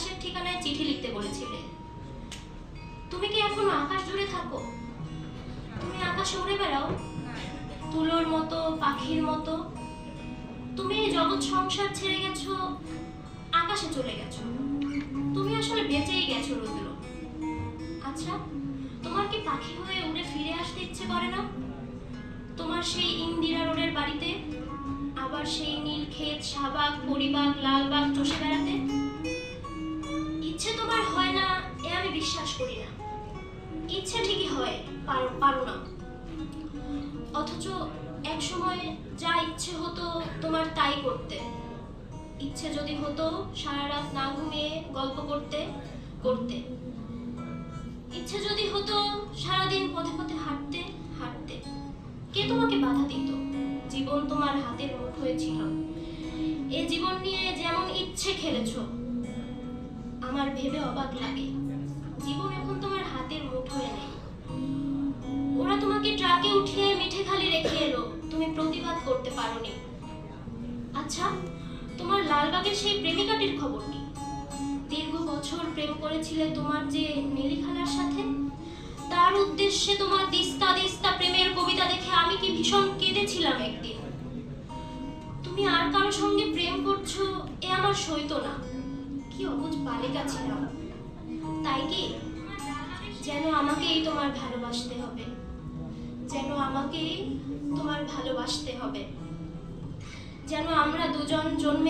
আকাশের ঠিকানায় চিঠি লিখতে বলেছিলে। তুমি কি এখনো আকাশ জুড়ে থাকো? তুমি আকাশে উড়ে বেড়াও তুলোর মতো, পাখির মতো। তুমি এই জগৎ সংসার ছেড়ে গেছো, আকাশে চলে গেছো। তুমি আসলে বেঁচেই গেছো রুদ্র। আচ্ছা, তোমার কি পাখি হয়ে উড়ে ফিরে আসতে ইচ্ছে করে না? তোমার সেই ইন্দিরা রোডের বাড়িতে, আবার সেই নীল ক্ষেত, শাহবাগ, পরিবাগ, লালবাগ চষে বেড়াতে ইচ্ছে তোমার হয় না এ আমি বিশ্বাস করি না। ইচ্ছে ঠিকই হয়, পারো না। অথচ এক সময় যা ইচ্ছে হতো তোমার তাই করতে। ইচ্ছে যদি হতো সারা রাত না ঘুমিয়ে গল্প করতে করতে, ইচ্ছে যদি হতো সারাদিন পথে পথে হাঁটতে হাঁটতে। কে তোমাকে বাধা দিত? জীবন তোমার হাতের মুঠোয় ছিল। এ জীবন নিয়ে যেমন ইচ্ছে খেলেছো, আমার ভেবে অবাক লাগে। জীবন এখন তোমার হাতের মুঠোয় নেই। ওরা তোমাকে ট্রাকে উঠিয়ে মিঠেখালি রেখে এলো, তুমি প্রতিবাদ করতে পারোনি। আচ্ছা, তোমার লালবাগের সেই প্রেমিকাটির খবর কি? দীর্ঘ বছর প্রেম করেছিলে তোমার যে নীলি খালার সাথে। তার উদ্দেশ্যে তোমার দিস্তা দিস্তা প্রেমের কবিতা দেখে আমি কি ভীষণ কেঁদেছিলাম একদিন। তুমি আর কারো সঙ্গে প্রেম করছো এ আমার সইতো না। কি অবুঝ বালিকা ছিলাম। তাই কি যেন আমাকেই তোমার ভালোবাসতে হবে, যেন আমাকেই তোমার ভালোবাসতে হবে, যেন আমরা দুজন জন্মে